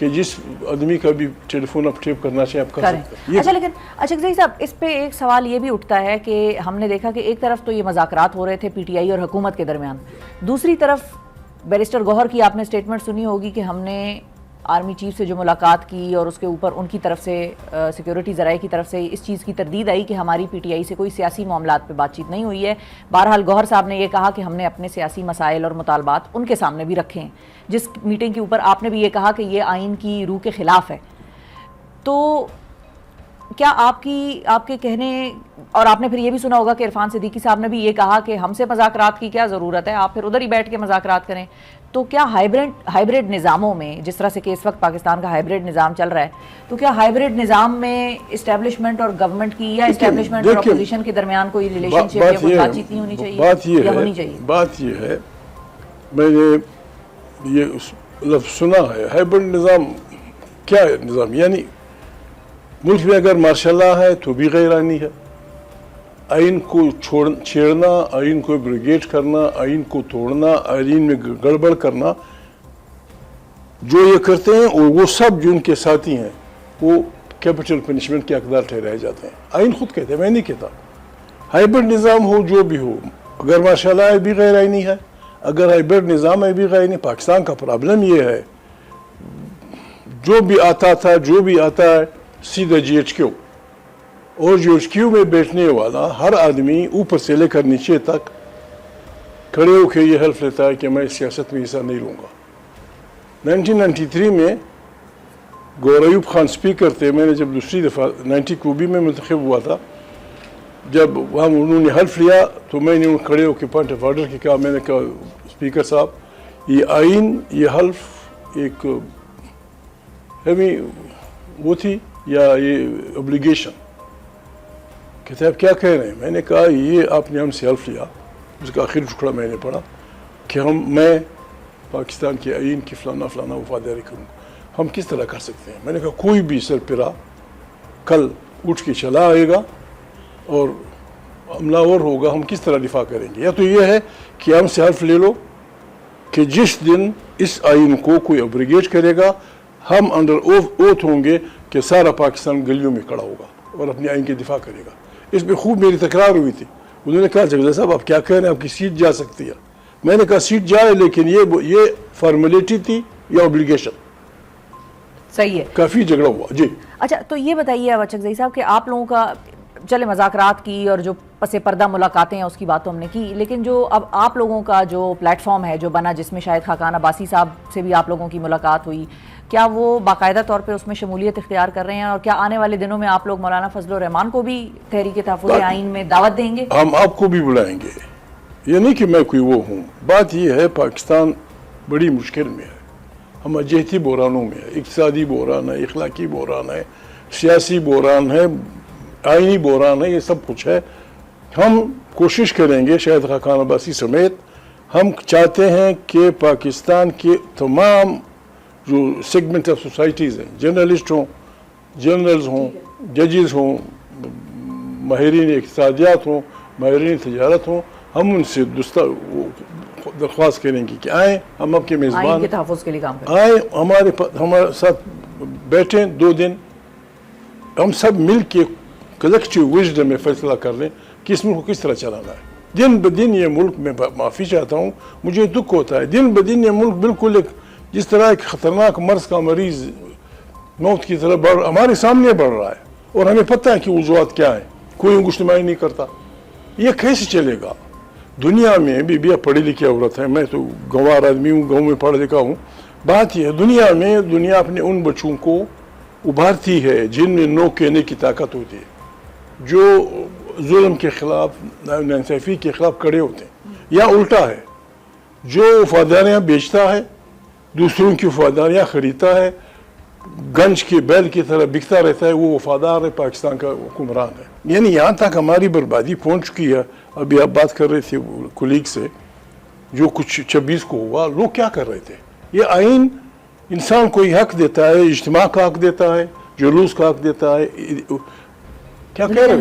کہ جس آدمی کا بھی ٹیلی فون آپ ٹیپ کرنا چاہیں آپ کر سکتے ہیں. اچھا لیکن اشرف صاحب اس پہ ایک سوال یہ بھی اٹھتا ہے کہ ہم نے دیکھا کہ ایک طرف تو یہ مذاکرات ہو رہے تھے پی ٹی آئی اور حکومت کے درمیان, دوسری طرف بیرسٹر گوہر کی آپ نے اسٹیٹمنٹ سنی ہوگی کہ ہم نے آرمی چیف سے جو ملاقات کی اور اس کے اوپر ان کی طرف سے سیکیورٹی ذرائع کی طرف سے اس چیز کی تردید آئی کہ ہماری پی ٹی آئی سے کوئی سیاسی معاملات پہ بات چیت نہیں ہوئی ہے. بہرحال گوہر صاحب نے یہ کہا کہ ہم نے اپنے سیاسی مسائل اور مطالبات ان کے سامنے بھی رکھے ہیں, جس میٹنگ کے اوپر آپ نے بھی یہ کہا کہ یہ آئین کی روح کے خلاف ہے. تو کیا آپ کے کہنے, اور آپ نے پھر یہ بھی سنا ہوگا کہ عرفان صدیقی صاحب نے بھی یہ کہا کہ ہم سے مذاکرات کی کیا ضرورت ہے, آپ پھر ادھر ہی بیٹھ کے مذاکرات کریں. تو کیا ہائیبریڈ نظاموں میں, جس طرح سے کہ اس وقت پاکستان کا ہائیبریڈ نظام چل رہا ہے, تو کیا ہائیبریڈ نظام میں اسٹیبلشمنٹ اور گورنمنٹ کی یا اسٹیبلشمنٹ اور اپوزیشن کے درمیان کوئی ریلیشن شپ یا کوئی بات چیت نہیں ہونی چاہیے یا ہونی چاہیے؟ بات یہ ہے, میں نے یہ لفظ سنا ہے ہائیبریڈ نظام. کیا نظام؟ یعنی ملک میں اگر ماشاء اللہ ہے تو بھی غیر آئینی ہے. آئین کو چھیڑنا, آئین کو ایبروگیٹ کرنا, آئین کو توڑنا, آئین میں گڑبڑ کرنا, جو یہ کرتے ہیں اور وہ سب جو ان کے ساتھی ہیں وہ کیپٹل پنشمنٹ کے حقدار ٹھہرائے جاتے ہیں. آئین خود کہتے ہیں, میں نہیں کہتا. ہائیبرڈ نظام ہو جو بھی ہو, اگر ماشاء اللہ بھی غیر آئینی ہے, اگر ہائیبرڈ نظام ہے بھی غیر آئینی. پاکستان کا پرابلم یہ ہے جو بھی آتا ہے سیدھا جی ایچ کیو, اور جی ایچ کیو میں بیٹھنے والا ہر آدمی اوپر سے لے کر نیچے تک کھڑے ہو کے یہ حلف لیتا ہے کہ میں سیاست میں حصہ نہیں لوں گا. 1993 میں گور ایوب خان اسپیکر تھے. میں نے جب دوسری دفعہ 90 بھی میں منتخب ہوا تھا, جب انہوں نے حلف لیا تو میں نے کھڑے ہو کے پوائنٹ آف آرڈر کی کہا, میں نے کہا اسپیکر صاحب یہ آئین, یہ حلف ایک وہ تھی یا یہ اوبلیگیشن؟ کہتے ہیں آپ کیا کہہ رہے ہیں؟ میں نے کہا یہ آپ نے ہم سے حلف لیا, اس کا آخری ٹکڑا میں نے پڑھا کہ میں پاکستان کے آئین کی فلانا وفاداری کروں گا. ہم کس طرح کر سکتے ہیں؟ میں نے کہا کوئی بھی سرپرا کل اٹھ کے چلا آئے گا اور حملہ آور ہوگا, ہم کس طرح دفاع کریں گے؟ یا تو یہ ہے کہ ہم سے حلف لے لو کہ جس دن اس آئین کو کوئی ابریگیٹ کرے گا ہم انڈر اوتھ ہوں گے کہ سارا پاکستان گلیوں میں کھڑا ہوگا اور اپنے آئین کی دفاع کرے گا. اس پہ خوب میری تکرار ہوئی تھی. انہوں نے کہا جگدہ صاحب آپ کیا کہہ رہے ہیں, آپ کی سیٹ جا سکتی ہے. میں نے کہا سیٹ جائے, لیکن یہ فارمیلٹی تھی یا اوبلیگیشن؟ صحیح ہے, کافی جھگڑا ہوا. جی اچھا, تو یہ بتائیے اچھک صاحب کہ آپ لوگوں کا چلے مذاکرات کی اور جو پس پردہ ملاقاتیں ہیں اس کی بات تو ہم نے کی, لیکن جو اب آپ لوگوں کا جو پلیٹ فارم ہے جو بنا, جس میں شاید خاقان عباسی صاحب سے بھی آپ لوگوں کی ملاقات ہوئی, کیا وہ باقاعدہ طور پہ اس میں شمولیت اختیار کر رہے ہیں؟ اور کیا آنے والے دنوں میں آپ لوگ مولانا فضل الرحمان کو بھی تحریک تحفظ آئین میں دعوت دیں گے؟ ہم آپ کو بھی بلائیں گے. یہ نہیں کہ میں کوئی وہ ہوں. بات یہ ہے پاکستان بڑی مشکل میں ہے, ہم جہتی بحرانوں میں ہے. اقتصادی بحران ہے, اخلاقی بحران ہے, سیاسی بحران ہے, آئینی بحران ہے, یہ سب کچھ ہے. ہم کوشش کریں گے, شاید خاقان عباسی سمیت, ہم چاہتے ہیں کہ پاکستان کے تمام جو سیگمنٹ آف سوسائٹیز ہیں, جرنلسٹ ہوں, جرنلز ہوں, ججز ہوں, ماہرین اقتصادیات ہوں, ماہرین تجارت ہوں, ہم ان سے درخواست کریں گے کہ آئیں, ہم آپ کے میزبان, آئین کے تحفظ کے لیے کام کریں, آئیں ہمارے ساتھ بیٹھیں 2 دن, ہم سب مل کے کلیکٹیو وژڈم میں فیصلہ کر لیں کہ اس ملک کو کس طرح چلانا ہے. دن بدن یہ ملک, میں معافی چاہتا ہوں, مجھے دکھ ہوتا ہے, دن بدن یہ ملک بالکل ایک جس طرح ایک خطرناک مرض کا مریض موت کی طرح ہمارے سامنے بڑھ رہا ہے, اور ہمیں پتہ ہے کہ وجوہات کیا ہیں, کوئی انگشتمائی نہیں کرتا. یہ کیسے چلے گا؟ دنیا میں بھی پڑھی لکھی عورت ہے, میں تو گنوار آدمی ہوں, گاؤں میں پڑھا لکھا ہوں. بات یہ ہے دنیا اپنے ان بچوں کو ابھارتی ہے جن میں نو کہنے کی طاقت ہوتی ہے, جو ظلم کے خلاف, ناانصافی کے خلاف کھڑے ہوتے ہیں. یا الٹا ہے, جو وفاداریاں بیچتا ہے, دوسروں کی وفاداریاں خریدتا ہے, گنج کے بیل کی طرح بکتا رہتا ہے, وہ وفادار ہے, پاکستان کا حکمران ہے. یعنی یہاں تک ہماری بربادی پہنچ چکی ہے. ابھی آپ بات کر رہے تھے کولیگ سے, جو کچھ 26 کو ہوا, لوگ کیا کر رہے تھے؟ یہ آئین انسان کو یہ حق دیتا ہے, اجتماع کا حق دیتا ہے, جلوس کا حق دیتا ہے. کیا کہہ رہے ہیں؟